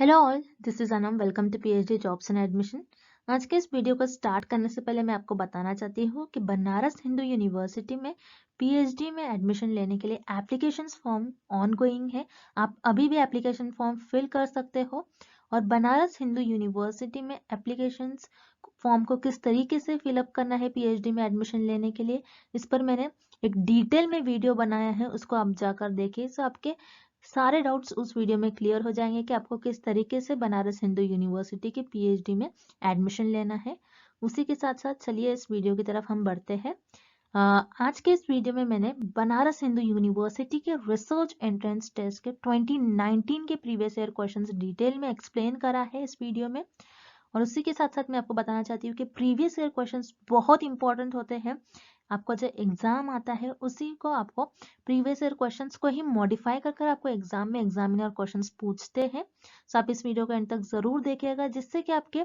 Hello all, this is Anam. Welcome to PhD jobs and admission. आज के इस video को स्टार्ट करने से पहले मैं आपको बताना चाहती हूँ कि बनारस हिंदू यूनिवर्सिटी में पीएचडी में एडमिशन लेने के लिए एप्लीकेशन फॉर्म ऑन गोइंग है। आप अभी भी एप्लीकेशन फॉर्म फिल कर सकते हो। और बनारस हिंदू यूनिवर्सिटी में एप्लीकेशन फॉर्म को किस तरीके से फिलअप करना है पीएचडी में एडमिशन लेने के लिए, इस पर मैंने एक डिटेल में वीडियो बनाया है, उसको आप जाकर देखिए। सो आपके सारे डाउट्स उस वीडियो में क्लियर हो जाएंगे कि आपको किस तरीके से बनारस हिंदू यूनिवर्सिटी के पीएचडी में एडमिशन लेना है। उसी के साथ साथ चलिए इस वीडियो की तरफ हम बढ़ते हैं। आज के इस वीडियो में मैंने बनारस हिंदू यूनिवर्सिटी के रिसर्च एंट्रेंस टेस्ट के 2019 के प्रीवियस ईयर क्वेश्चंस डिटेल में एक्सप्लेन करा है इस वीडियो में। और उसी के साथ साथ मैं आपको बताना चाहती हूँ कि प्रीवियस ईयर क्वेश्चंस बहुत इंपॉर्टेंट होते हैं। आपको जो एग्जाम आता है उसी को आपको प्रीवियस ईयर क्वेश्चंस को ही मॉडिफाई कर कर आपको एग्जाम में एग्जामिनर क्वेश्चंस पूछते हैं। सो आप इस वीडियो को एंड तक जरूर देखिएगा, जिससे कि आपके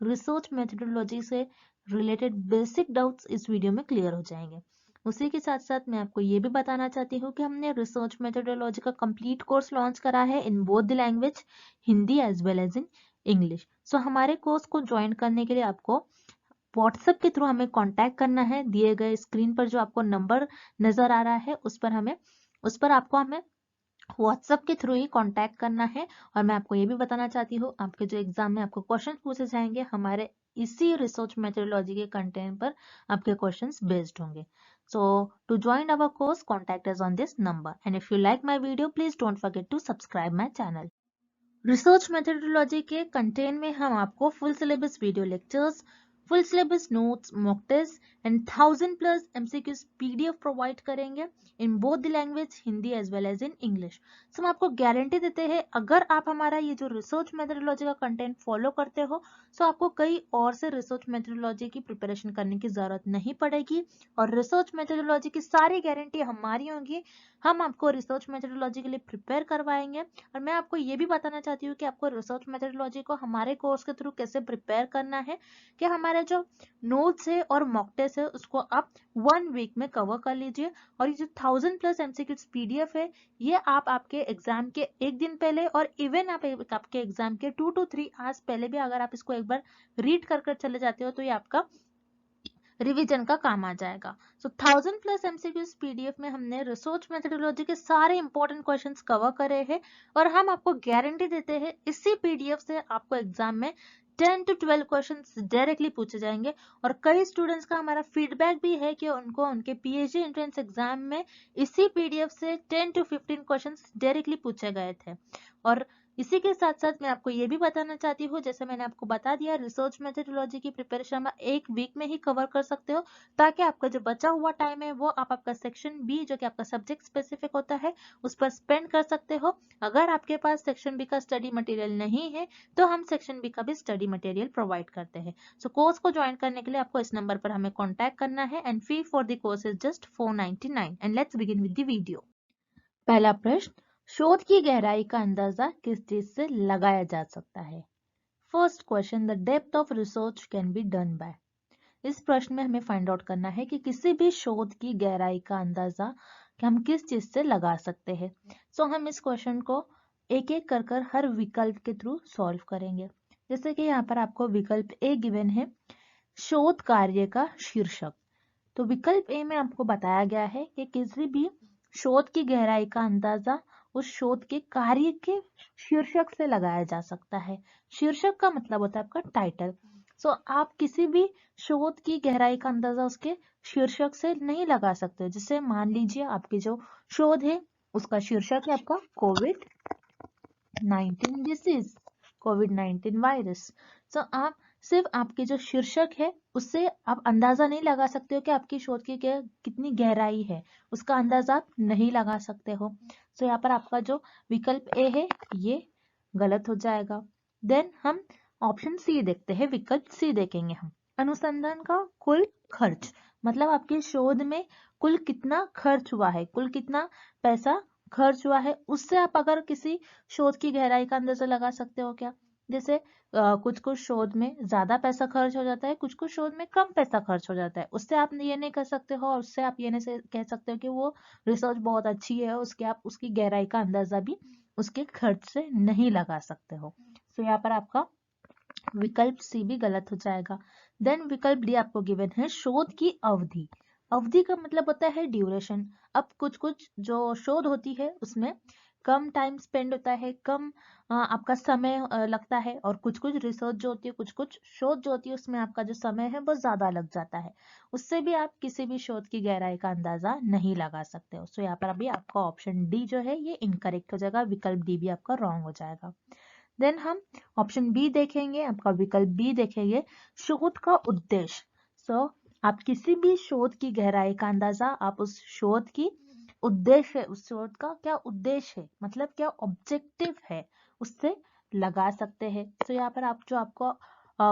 रिसर्च मेथोडोलॉजी से रिलेटेड बेसिक डाउट्स इस वीडियो में क्लियर हो जाएंगे। उसी के साथ साथ मैं आपको ये भी बताना चाहती हूँ कि हमने रिसर्च मेथोडोलॉजी का कंप्लीट कोर्स लॉन्च करा है in both the language, Hindi as well as in English. So हमारे कोर्स को ज्वाइन करने के लिए आपको व्हाट्सएप के थ्रू हमें कांटेक्ट करना है। दिए गए स्क्रीन पर जो आपको नंबर नजर आ रहा है उस पर आपको हमें व्हाट्सएप के थ्रू ही कांटेक्ट करना है। और मैं आपको ये भी बताना चाहती हूँ, आपके जो एग्जाम में आपको क्वेश्चन पूछे जाएंगे हमारे इसी रिसर्च मेथोडोलॉजी के कंटेंट पर आपके क्वेश्चंस बेस्ड होंगे। So to join our course contact us on this number and if you like my video please don't forget to subscribe my channel. Research methodology के content में हम आपको full syllabus video lectures, full syllabus notes, mock test and 1000+ MCQs PDF provide करेंगे in both the language, Hindi as well as in English. So हम आपको guarantee देते हैं, अगर आप हमारा ये जो रिसर्च मेथोडोलॉजी का कंटेंट फॉलो करते हो तो आपको कई और से रिसर्च मेथोडोलॉजी की प्रिपरेशन करने की जरूरत नहीं पड़ेगी। और रिसर्च मेथोडोलॉजी की सारी गारंटी हमारी होगी। हम आपको रिसर्च मेथोडोलॉजी के लिए प्रिपेयर करवाएंगे। और मैं आपको ये भी बताना चाहती हूँ कि आपको रिसर्च मेथोडोलॉजी को हमारे कोर्स के थ्रू कैसे प्रिपेयर करना है, कि हमारे जो नोट्स है और मॉक टेस्ट है उसको आप 1 वीक में कवर कर लीजिए। और ये जो 1000+ एमसीक्यूज पीडीएफ है, ये आप आपके एग्जाम के एक दिन पहले और इवन आप आपके एग्जाम के 2 to 3 आवर्स पहले भी अगर आप इसको एक बार रीड कर चले जाते हो तो ये आपका रिवीजन का काम आ जाएगा। सो 1000+ एमसीक्यूज पीडीएफ में हमने रिसर्च मेथोडोलॉजी के सारे इंपॉर्टेंट क्वेश्चंस कवर करे हैं। और हम आपको गारंटी देते हैं इसी पीडीएफ से आपको एग्जाम में 10 to 12 क्वेश्चंस डायरेक्टली पूछे जाएंगे। और कई स्टूडेंट्स का हमारा फीडबैक भी है कि उनको उनके पीएचडी एंट्रेंस एग्जाम में इसी पीडीएफ से 10 to 15 क्वेश्चंस डायरेक्टली पूछे गए थे। और इसी के साथ साथ मैं आपको ये भी बताना चाहती हूँ, जैसे मैंने आपको बता दिया, रिसर्च मेथोडोलॉजी की प्रिपरेशन आप 1 वीक में ही कवर कर सकते हो, ताकि आपका जो बचा हुआ टाइम है वो आप आपका सेक्शन बी, जो कि आपका सब्जेक्ट स्पेसिफिक होता है, उस पर स्पेंड कर सकते हो। अगर आपके पास सेक्शन बी का स्टडी मटेरियल नहीं है तो हम सेक्शन बी का भी स्टडी मटेरियल प्रोवाइड करते हैं। सो कोर्स को ज्वाइन करने के लिए आपको इस नंबर पर हमें कॉन्टैक्ट करना है and fee for the course is just 499। And let's begin with the video. पहला प्रश्न, शोध की गहराई का अंदाजा किस चीज से लगाया जा सकता है? First question, the depth of research can be done by. इस प्रश्न में हमें फाइंड आउट करना है कि किसी भी शोध की गहराई का अंदाजा कि हम किस चीज से लगा सकते हैं। सो हम इस क्वेश्चन को एक एक कर हर विकल्प के थ्रू सॉल्व करेंगे। जैसे कि यहाँ पर आपको विकल्प ए गिवन है, शोध कार्य का शीर्षक। तो विकल्प ए में आपको बताया गया है कि किसी भी शोध की गहराई का अंदाजा उस शोध के कार्य के शीर्षक से लगाया जा सकता है। शीर्षक का मतलब होता है आपका टाइटल। सो आप किसी भी शोध की गहराई का अंदाजा उसके शीर्षक से नहीं लगा सकते। जैसे मान लीजिए आपकी जो शोध है उसका शीर्षक है आपका कोविड-19 डिसीज, कोविड-19 वायरस। सो आप सिर्फ आपके जो शीर्षक है उससे आप अंदाजा नहीं लगा सकते हो कि आपकी शोध की कितनी गहराई है, उसका अंदाजा आप नहीं लगा सकते हो। सो यहाँ पर आपका जो विकल्प ए है ये गलत हो जाएगा। देन हम ऑप्शन सी देखते हैं, विकल्प सी देखेंगे हम, अनुसंधान का कुल खर्च, मतलब आपके शोध में कुल कितना खर्च हुआ है, कुल कितना पैसा खर्च हुआ है, उससे आप अगर किसी शोध की गहराई का अंदाजा लगा सकते हो क्या। जैसे कुछ कुछ शोध में ज्यादा पैसा खर्च हो जाता है, कुछ कुछ शोध में कम पैसा खर्च हो जाता है, उससे आप ये नहीं कर सकते हो और उससे आप ये नहीं कह सकते हो कि वो रिसर्च बहुत अच्छी है, उसके आप उसकी गहराई का अंदाजा भी उसके खर्च से नहीं लगा सकते हो। सो यहाँ पर आपका विकल्प सी भी गलत हो जाएगा। देन विकल्प डी आपको गिवन है शोध की अवधि। अवधि का मतलब होता है ड्यूरेशन। अब कुछ कुछ जो शोध होती है उसमें कम टाइम स्पेंड होता है, कम आपका समय लगता है, और कुछ कुछ रिसर्च जो होती है, कुछ कुछ शोध जो होती है उसमें आपका जो समय है वो ज्यादा लग जाता है। उससे भी आप किसी भी शोध की गहराई का अंदाजा नहीं लगा सकते हो। सो यहाँ पर अभी आपका ऑप्शन डी जो है ये इनकरेक्ट हो जाएगा, विकल्प डी भी आपका रॉन्ग हो जाएगा। देन हम ऑप्शन बी देखेंगे, आपका विकल्प बी देखेंगे शोध का उद्देश्य। सो आप किसी भी शोध की गहराई का अंदाजा आप उस शोध की उद्देश्य है, उस शोध का क्या उद्देश्य है, मतलब क्या ऑब्जेक्टिव है, उससे लगा सकते हैं। तो यहाँ पर आप जो आपको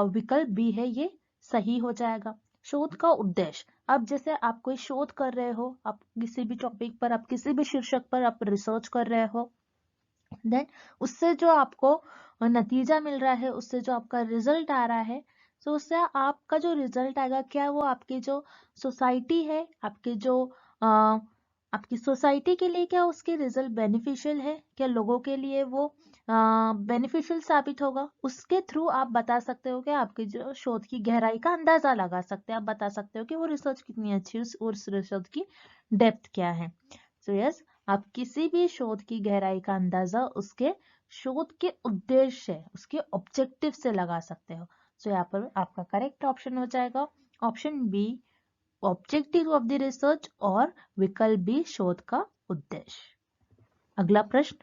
विकल्प बी है ये सही हो जाएगा। शोध का उद्देश्य, अब जैसे आप कोई शोध कर रहे हो, आप किसी भी टॉपिक पर, आप किसी भी शीर्षक पर आप रिसर्च कर रहे हो, देन उससे जो आपको नतीजा मिल रहा है, उससे जो आपका रिजल्ट आ रहा है, तो उससे आपका जो रिजल्ट आएगा क्या वो आपकी जो सोसाइटी है, आपके जो आपकी सोसाइटी के लिए क्या उसके रिजल्ट बेनिफिशियल है, क्या लोगों के लिए वो बेनिफिशियल साबित होगा, उसके थ्रू आप बता सकते हो कि आपकी जो शोध की गहराई का अंदाजा लगा सकते हैं। आप बता सकते हो कि वो रिसर्च कितनी अच्छी है, उस रिसर्च की डेप्थ क्या है। सो यस, आप किसी भी शोध की गहराई का अंदाजा उसके शोध के उद्देश्य, उसके ऑब्जेक्टिव से लगा सकते हो। सो यहाँ पर आपका करेक्ट ऑप्शन हो जाएगा option B, objective of the research, और विकल्प बी शोध का उद्देश्य। अगला प्रश्न,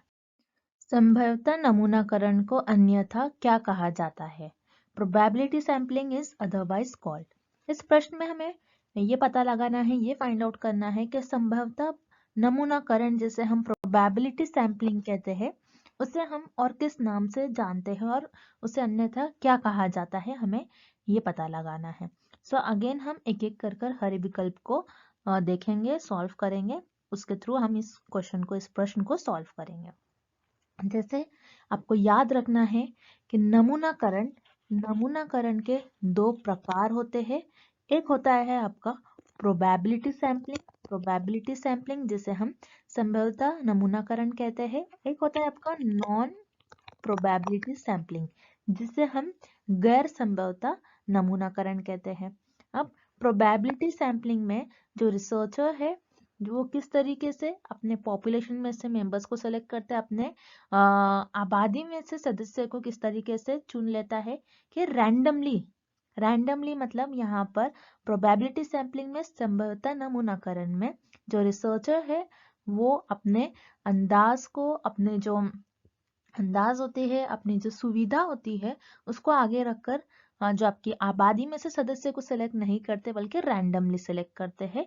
संभाव्यता नमूनाकरण को अन्यथा क्या कहा जाता है? Probability sampling is otherwise called. इस प्रश्न में हमें ये पता लगाना है, ये फाइंड आउट करना है कि संभाव्यता नमूनाकरण जिसे हम प्रोबेबिलिटी सैंपलिंग कहते हैं, उसे हम और किस नाम से जानते हैं और उसे अन्यथा क्या कहा जाता है, हमें ये पता लगाना है। सो अगेन हम एक एक कर हर विकल्प को देखेंगे, सॉल्व करेंगे, उसके थ्रू हम इस क्वेश्चन को, इस प्रश्न को सॉल्व करेंगे। जैसे आपको याद रखना है कि नमूनाकरण के दो प्रकार होते हैं। एक होता है आपका प्रोबेबिलिटी सैंपलिंग जिसे हम संभाव्यता नमूनाकरण कहते हैं। एक होता है आपका नॉन प्रोबेबिलिटी सैंपलिंग जिसे हम गैर संभाव्यता नमूनाकरण कहते हैं। अब प्रोबेबिलिटी सैंपलिंग में जो रिसर्चर है वो किस तरीके से अपने पॉपुलेशन में से मेंबर्स को सेलेक्ट करते हैं, अपने आबादी में से सदस्य को किस तरीके से चुन लेता है कि रैंडमली मतलब यहाँ पर प्रोबेबिलिटी सैंपलिंग में संभाव्यता नमूनाकरण में जो रिसर्चर है वो अपने अंदाज को, अपने जो अंदाज होती है, अपनी जो सुविधा होती है उसको आगे रखकर जो आपकी आबादी में से सदस्य को सिलेक्ट नहीं करते बल्कि रैंडमली सिलेक्ट करते हैं।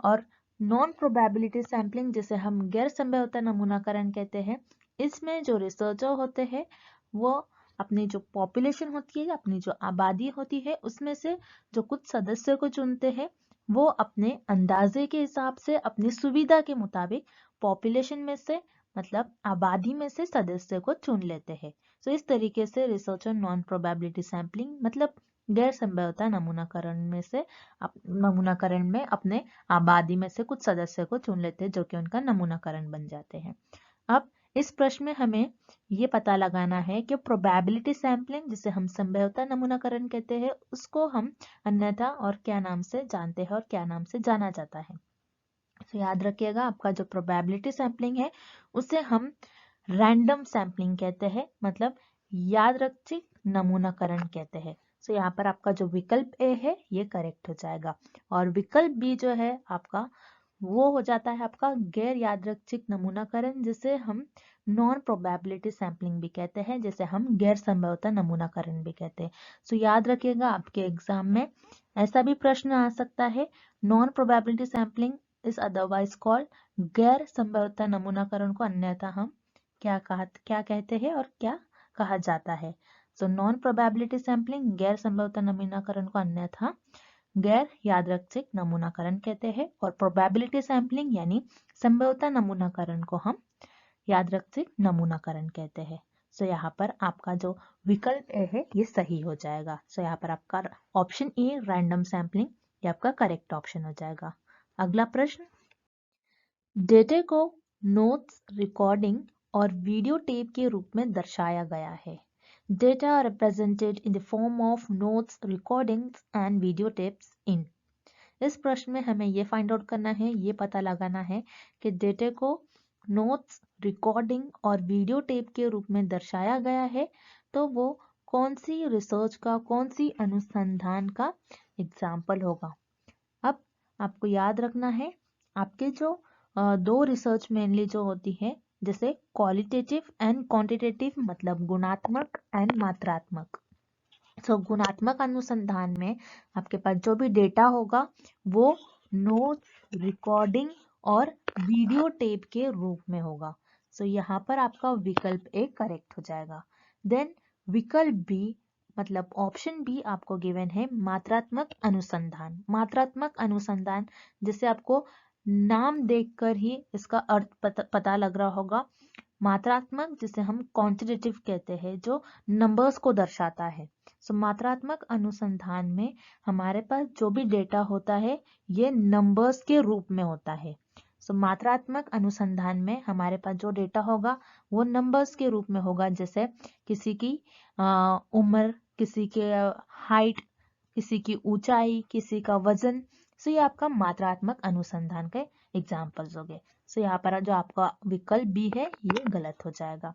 और नॉन प्रोबेबिलिटी सैंपलिंग जिसे हम गैर संभाव्यता नमूनाकरण कहते हैं, इसमें जो रिसर्चर होते हैं वो अपनी जो पॉपुलेशन होती है, अपनी जो आबादी होती है उसमें से जो कुछ सदस्यों को चुनते हैं, वो अपने अंदाजे के हिसाब से, अपनी सुविधा के मुताबिक पॉपुलेशन में से मतलब आबादी में से सदस्य को चुन लेते हैं। तो इस तरीके से रिसर्चर नॉन प्रोबेबिलिटी सैंपलिंग मतलब गैर संभाव्यता नमूनाकरण में अपने आबादी में से कुछ सदस्य को चुन लेते हैं जो कि उनका नमूनाकरण बन जाते हैं। अब इस प्रश्न में हमें ये पता लगाना है कि प्रोबेबिलिटी सैंपलिंग जिसे हम संभाव्यता नमूनाकरण कहते हैं उसको हम अन्यथा और क्या नाम से जानते हैं और क्या नाम से जाना जाता है। तो याद रखिएगा आपका जो प्रोबेबिलिटी सैंपलिंग है उसे हम रैंडम सैंपलिंग कहते हैं, मतलब यादृच्छिक नमूनाकरण कहते हैं। सो यहाँ पर आपका जो विकल्प ए है ये करेक्ट हो जाएगा, और विकल्प बी जो है आपका वो हो जाता है आपका गैर यादृच्छिक नमूनाकरण जिसे हम नॉन प्रोबेबिलिटी सैंपलिंग भी कहते हैं, जिसे हम गैर संभाव्यता नमूनाकरण भी कहते हैं। सो याद रखिएगा आपके एग्जाम में ऐसा भी प्रश्न आ सकता है, non probability sampling is otherwise called, गैर संभाव्यता नमूनाकरण को अन्यथा हम क्या कहते हैं और क्या कहा जाता है। सो नॉन प्रोबेबिलिटी सैंपलिंग गैर संभाव्यता नमूनाकरण को अन्यथा गैर यादृच्छिक नमूनाकरण कहते हैं, और प्रोबेबिलिटी सैंपलिंग यानी संभाव्यता नमूनाकरण को हम यादृच्छिक नमूनाकरण कहते हैं। सो यहाँ पर आपका जो विकल्प ए है ये सही हो जाएगा। सो यहाँ पर आपका ऑप्शन ए रैंडम सैंपलिंग ये आपका करेक्ट ऑप्शन हो जाएगा। अगला प्रश्न, डेटा को नोट्स, रिकॉर्डिंग और वीडियो टेप के रूप में दर्शाया गया है। Data are represented in the form of notes, recordings and video tapes in. इस प्रश्न में हमें ये फाइंड आउट करना है, ये पता लगाना है कि डेटा को नोट्स, रिकॉर्डिंग और वीडियो टेप के रूप में दर्शाया गया है तो वो कौन सी रिसर्च का, कौन सी अनुसंधान का एग्जाम्पल होगा। अब आपको याद रखना है आपके जो दो रिसर्च मेनली जो होती है, जैसे क्वालिटेटिव एंड क्वांटिटेटिव, मतलब गुणात्मक एंड मात्रात्मक। तो गुणात्मक अनुसंधान में आपके पास जो भी डेटा होगा वो नोट्स, रिकॉर्डिंग और वीडियो टेप के रूप में होगा। सो यहाँ पर आपका विकल्प ए करेक्ट हो जाएगा। देन विकल्प बी, मतलब ऑप्शन बी आपको गिवन है मात्रात्मक अनुसंधान। मात्रात्मक अनुसंधान, जैसे आपको नाम देखकर ही इसका अर्थ पता लग रहा होगा। मात्रात्मक जिसे हम क्वांटिटेटिव कहते हैं, जो नंबर्स को दर्शाता है। सो मात्रात्मक अनुसंधान में हमारे पास जो भी डेटा होता है ये नंबर्स के रूप में होता है। सो मात्रात्मक अनुसंधान में हमारे पास जो डेटा होगा वो नंबर्स के रूप में होगा, जैसे किसी की उम्र, किसी के हाइट, किसी की ऊंचाई, किसी का वजन। सो ये आपका मात्रात्मक अनुसंधान के एग्जाम्पल्स हो गए। सो यहाँ पर जो आपका विकल्प बी है ये गलत हो जाएगा।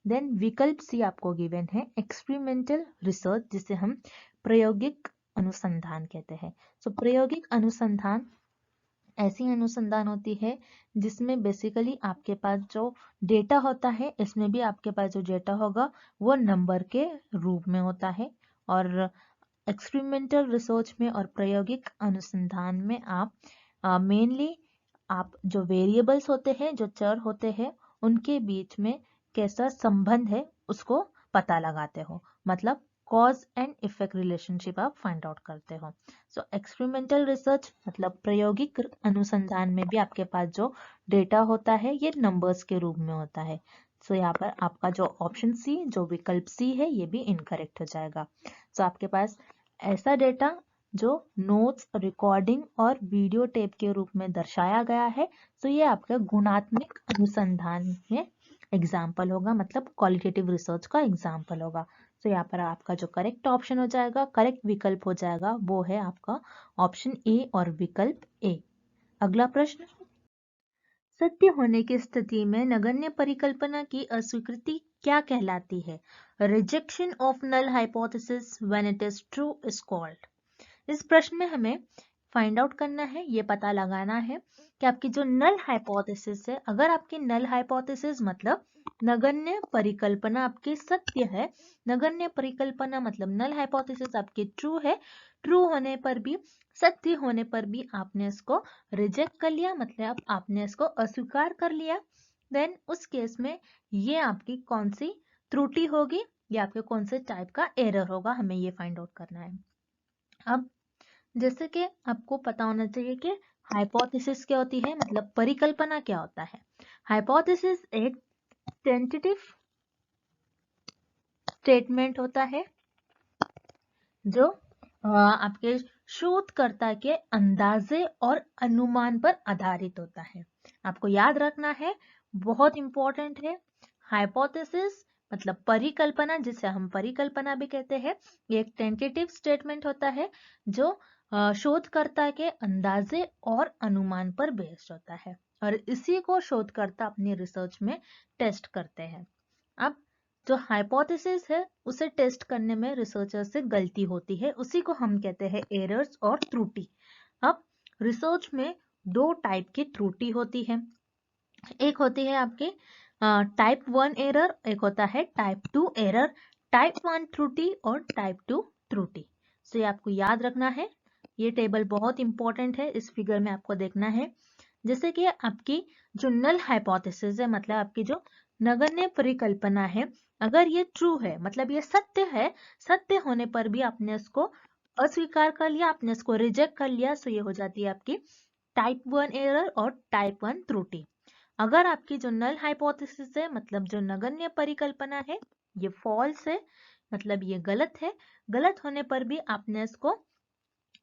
देन विकल्प सी आपको गिवन है एक्सपेरिमेंटल रिसर्च, जिसे हम प्रायोगिक अनुसंधान कहते हैं। सो प्रायोगिक अनुसंधान ऐसी अनुसंधान होती है जिसमें बेसिकली आपके पास जो डेटा होता है, इसमें भी आपके पास जो डेटा होगा वो नंबर के रूप में होता है। और एक्सपेरिमेंटल रिसर्च में और प्रायोगिक अनुसंधान में आप मेनली आप जो वेरिएबल्स होते हैं, जो चर होते हैं, उनके बीच में कैसा संबंध है उसको पता लगाते हो, मतलब कॉज एंड इफेक्ट रिलेशनशिप आप फाइंड आउट करते हो। सो एक्सपेरिमेंटल रिसर्च मतलब प्रायोगिक अनुसंधान में भी आपके पास जो डेटा होता है ये नंबर्स के रूप में होता है। सो यहाँ पर आपका जो ऑप्शन सी, जो विकल्प सी है, ये भी इनकरेक्ट हो जाएगा। सो आपके पास ऐसा डेटा जो नोट्स, रिकॉर्डिंग और वीडियो टेप के रूप में दर्शाया गया है, तो ये आपका गुणात्मक अनुसंधान में एग्जाम्पल होगा, मतलब क्वालिटेटिव रिसर्च का एग्जाम्पल होगा। तो यहाँ पर आपका जो करेक्ट ऑप्शन हो जाएगा, करेक्ट विकल्प हो जाएगा, वो है आपका ऑप्शन ए और विकल्प ए। अगला प्रश्न, सत्य होने की स्थिति में नगण्य परिकल्पना की अस्वीकृति क्या कहलाती है? Rejection of null hypothesis when it is true is called. इस प्रश्न में हमें फाइंड आउट करना है, ये पता लगाना है कि आपकी जो नल हाइपोथेसिस है, अगर आपकी नल हाइपोथेसिस मतलब नगण्य परिकल्पना आपकी सत्य है, नगण्य परिकल्पना मतलब नल हाइपोथेसिस आपकी ट्रू है, ट्रू होने पर भी, सत्य होने पर भी आपने इसको रिजेक्ट कर लिया, मतलब आपने इसको अस्वीकार कर लिया, देन उस केस में ये आपकी कौन सी त्रुटि होगी, ये आपके कौन से टाइप का एरर होगा, हमें ये फाइंड आउट करना है। अब जैसे कि आपको पता होना चाहिए कि हाइपोथेसिस क्या होती है, मतलब परिकल्पना क्या होता है। हाइपोथेसिस एक टेंटेटिव स्टेटमेंट होता है जो आपके शोधकर्ता के अंदाजे और अनुमान पर आधारित होता है। आपको याद रखना है, बहुत इंपॉर्टेंट है। हाइपोथेसिस मतलब परिकल्पना, जिसे हम परिकल्पना भी कहते हैं, ये एक टेंटेटिव स्टेटमेंट होता है जो शोधकर्ता के अंदाजे और अनुमान पर बेस्ड होता है, और इसी को शोधकर्ता अपनी रिसर्च में टेस्ट करते हैं। अब जो हाइपोथेसिस है उसे टेस्ट करने में रिसर्चर से गलती होती है, उसी को हम कहते हैं एरर्स और त्रुटि। अब रिसर्च में दो टाइप की त्रुटि होती है, एक होती है आपके टाइप 1 एरर, एक होता है टाइप 2 एरर। टाइप 1 त्रुटि और टाइप 2 त्रुटि। सो ये आपको याद रखना है, ये टेबल बहुत इंपॉर्टेंट है, इस फिगर में आपको देखना है। जैसे कि आपकी जो नल हाइपोथेसिस है, मतलब आपकी जो नगण्य परिकल्पना है, अगर ये ट्रू है मतलब ये सत्य है, सत्य होने पर भी आपने इसको अस्वीकार कर लिया, आपने इसको रिजेक्ट कर लिया, सो ये हो जाती है आपकी टाइप 1 एरर और टाइप 1 त्रुटि। अगर आपकी जो नल हाइपोथेसिस है, मतलब जो नगण्य परिकल्पना है, ये फॉल्स है, मतलब ये गलत है, गलत होने पर भी आपने इसको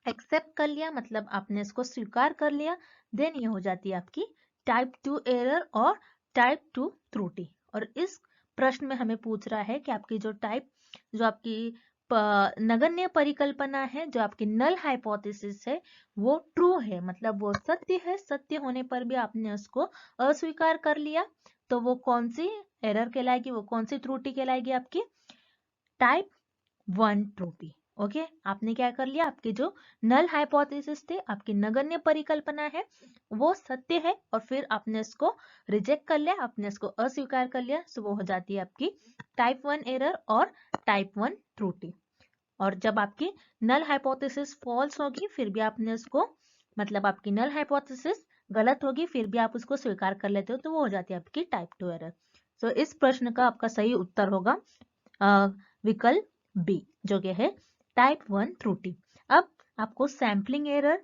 एक्सेप्ट कर लिया, मतलब आपने इसको स्वीकार कर लिया, देन ये हो जाती है आपकी टाइप 2 एरर और टाइप 2 त्रुटि। और इस प्रश्न में हमें पूछ रहा है कि आपकी जो टाइप, जो आपकी नगण्य परिकल्पना है, जो आपकी नल हाइपोथेसिस है, वो ट्रू है, मतलब वो सत्य है। सत्य होने पर भी आपने उसको अस्वीकार कर लिया, तो वो कौन सी एरर कहलाएगी, वो कौन सी त्रुटि कहलाएगी, आपकी टाइप 1 त्रुटि। ओके, आपने क्या कर लिया, आपकी जो नल हाइपोथेसिस थे, आपकी नगण्य परिकल्पना है, वो सत्य है, और फिर आपने इसको रिजेक्ट कर लिया, आपने इसको अस्वीकार कर लिया, सो वो हो जाती है आपकी टाइप 1 एरर और टाइप 1 त्रुटि। और जब आपकी नल हाइपोथेसिस फॉल्स होगी, फिर भी आपने उसको, मतलब आपकी नल हाइपोथेसिस गलत होगी, फिर भी आप उसको स्वीकार कर लेते हो, तो वो हो जाती है आपकी टाइप 2 एरर। सो इस प्रश्न का आपका सही उत्तर होगा विकल्प बी, जो कि है टाइप 1 त्रुटि। अब आपको सैम्पलिंग एरर,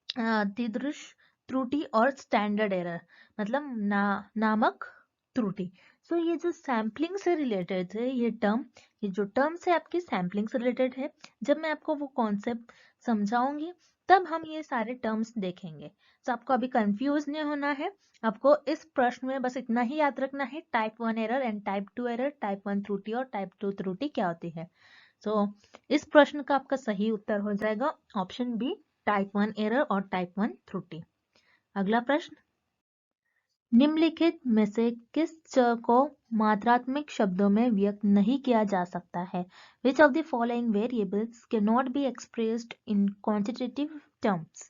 त्रिदृश त्रुटि और स्टैंडर्ड एरर, मतलब नामक त्रुटि। सो ये जो सैम्पलिंग से रिलेटेड है, ये जो टर्म्स है आपकी सैम्पलिंग से रिलेटेड है। जब मैं आपको वो कॉन्सेप्ट समझाऊंगी, तब हम ये सारे टर्म्स देखेंगे। तो आपको अभी कंफ्यूज नहीं होना है, आपको इस प्रश्न में बस इतना ही याद रखना है, type 1 error and type 2 error, type 1 त्रुटि और टाइप 2 त्रुटि क्या होती है। सो इस प्रश्न का आपका सही उत्तर हो जाएगा ऑप्शन बी, टाइप 1 एरर और टाइप 1 त्रुटि। अगला प्रश्न, निम्नलिखित में से किस चर को मात्रात्मक शब्दों में व्यक्त नहीं किया जा सकता है? Which of the following variables cannot be expressed in quantitative terms?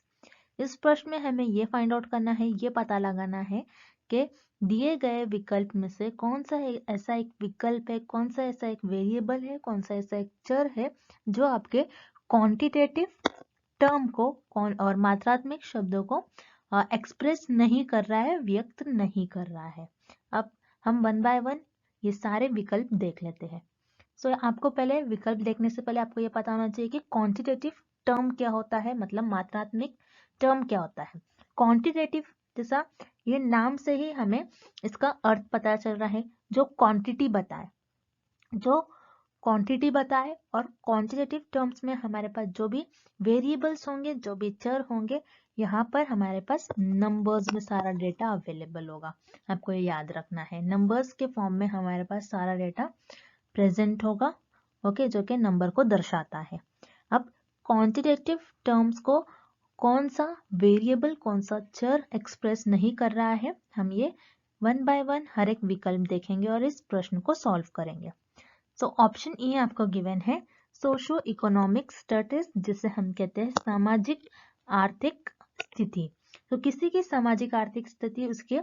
इस प्रश्न में हमें ये फाइंड आउट करना है, ये पता लगाना है कि दिए गए विकल्प में से कौन सा ऐसा एक विकल्प है, कौन सा ऐसा एक वेरिएबल है, कौन सा ऐसा एक चर है जो आपके क्वांटिटेटिव टर्म को और मात्रात्मक शब्दों को एक्सप्रेस नहीं कर रहा है, व्यक्त नहीं कर रहा है। अब हम वन बाय वन ये सारे विकल्प देख लेते हैं। सो आपको पहले विकल्प देखने से पहले आपको ये पता होना चाहिए कि क्वांटिटेटिव टर्म क्या होता है, मतलब मात्रात्मक टर्म क्या होता है। क्वांटिटेटिव, जैसा ये नाम से ही हमें इसका अर्थ पता चल रहा है, जो क्वांटिटी बताए, जो क्वांटिटी बताए। और क्वांटिटेटिव टर्म्स में हमारे पास जो भी वेरिएबल्स होंगे, जो भी चर होंगे, यहाँ पर हमारे पास नंबर्स में सारा डेटा अवेलेबल होगा। आपको ये याद रखना है, नंबर्स के फॉर्म में हमारे पास सारा डेटा प्रेजेंट होगा, ओके, जो कि नंबर को दर्शाता है। अब क्वांटिटेटिव टर्म्स को कौन सा वेरिएबल, कौन सा चर एक्सप्रेस नहीं कर रहा है, हम ये वन बाय वन हर एक विकल्प देखेंगे और इस प्रश्न को सॉल्व करेंगे। सो ऑप्शन ए आपको गिवन है सोशो इकोनॉमिक स्टेटस, जिसे हम कहते हैं सामाजिक आर्थिक स्थिति। तो किसी की सामाजिक आर्थिक स्थिति उसके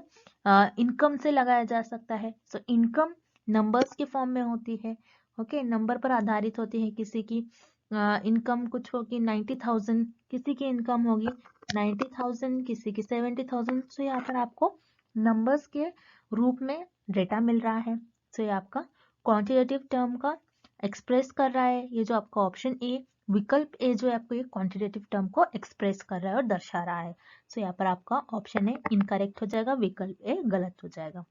इनकम से लगाया जा सकता है। सो इनकम नंबर्स के फॉर्म में होती है, ओके, नंबर पर आधारित होती है। किसी की इनकम कुछ होगी 90,000, किसी की इनकम होगी 90,000, किसी की 70,000। सो यहाँ पर आपको नंबर्स के रूप में डेटा मिल रहा है। सो ये आपका क्वांटिटेटिव टर्म का एक्सप्रेस कर रहा है। ये जो आपका ऑप्शन ए, विकल्प ए, जो है आपको ये क्वांटिटेटिव टर्म को एक्सप्रेस कर रहा है और दर्शा रहा है। सो यहाँ पर आपका ऑप्शन ए इनकरेक्ट हो जाएगा, विकल्प ए गलत हो जाएगा।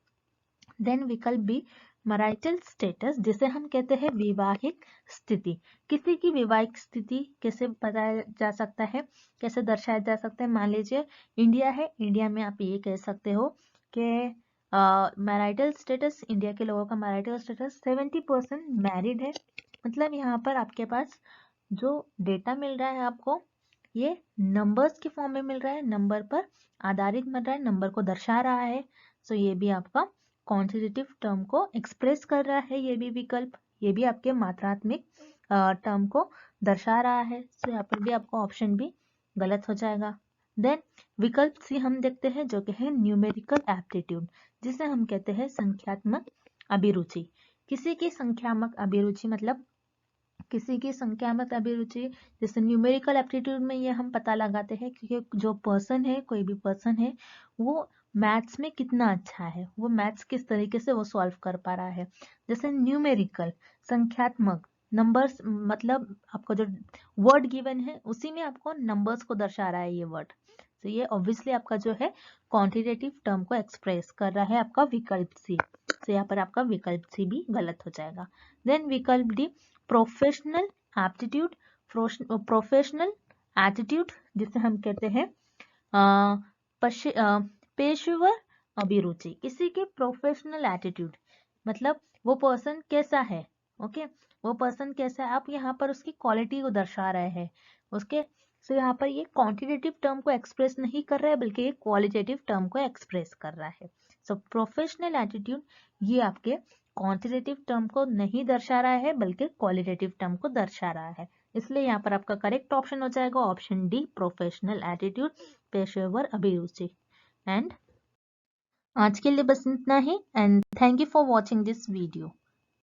देन विकल्प बी, मैरिटल स्टेटस, जिसे हम कहते हैं वैवाहिक स्थिति। किसी की वैवाहिक स्थिति कैसे बताया जा सकता है, कैसे दर्शाया जा सकता है। मान लीजिए इंडिया है, इंडिया में आप ये कह सकते हो कि मैरिटल स्टेटस, इंडिया के लोगों का मैरिटल स्टेटस 70% मैरिड है। मतलब यहाँ पर आपके पास जो डेटा मिल रहा है आपको, ये नंबर्स के फॉर्म में मिल रहा है, नंबर पर आधारित मिल रहा है, नंबर को दर्शा रहा है। सो ये भी आपका क्वांटिटेटिव टर्म को एक्सप्रेस कर रहा है, ये भी विकल्प, ये भी आपके मात्रात्मक टर्म को दर्शा रहा है। सो यहाँ पर भी आपका ऑप्शन भी गलत हो जाएगा। देन विकल्प सी हम देखते हैं, जो कि है न्यूमेरिकल एप्टीट्यूड, जिसे हम कहते हैं संख्यात्मक अभिरुचि। किसी की संख्यात्मक अभिरुचि, मतलब किसी की संख्यात्मक अभिरुचि, जैसे न्यूमेरिकल एप्टीट्यूड में ये हम पता लगाते हैं क्योंकि जो पर्सन है, कोई भी पर्सन है, वो मैथ्स में कितना अच्छा है, वो मैथ्स किस तरीके से वो सॉल्व कर पा रहा है। जैसे न्यूमेरिकल, संख्यात्मक, नंबर्स, मतलब आपको जो वर्ड गिवन है उसी में आपको नंबर्स को दर्शा रहा है ये वर्ड। तो ये ऑब्वियसली आपका जो है क्वांटिटेटिव टर्म को एक्सप्रेस कर रहा है, आपका विकल्प सी। तो यहाँ पर आपका विकल्प सी भी गलत हो जाएगा। देन विकल्प D, professional aptitude, professional attitude, जिसे हम कहते हैं पेशेवर अभिरुचि। किसी के प्रोफेशनल एटीट्यूड, मतलब वो पर्सन कैसा है, ओके, वो पर्सन कैसा है, आप यहाँ पर उसकी क्वालिटी को दर्शा रहे हैं, उसके सो यहाँ पर ये क्वांटिटेटिव टर्म को एक्सप्रेस नहीं कर रहा है बल्कि ये क्वालिटेटिव टर्म को एक्सप्रेस कर रहा है। सो प्रोफेशनल एटीट्यूड ये आपके क्वांटिटेटिव टर्म को नहीं दर्शा रहा है बल्कि क्वालिटेटिव टर्म को दर्शा रहा है, इसलिए यहाँ पर आपका करेक्ट ऑप्शन हो जाएगा ऑप्शन डी, प्रोफेशनल एटीट्यूड, पेशेवर अभिरुचि। एंड आज के लिए बस इतना ही, and thank you for watching this video.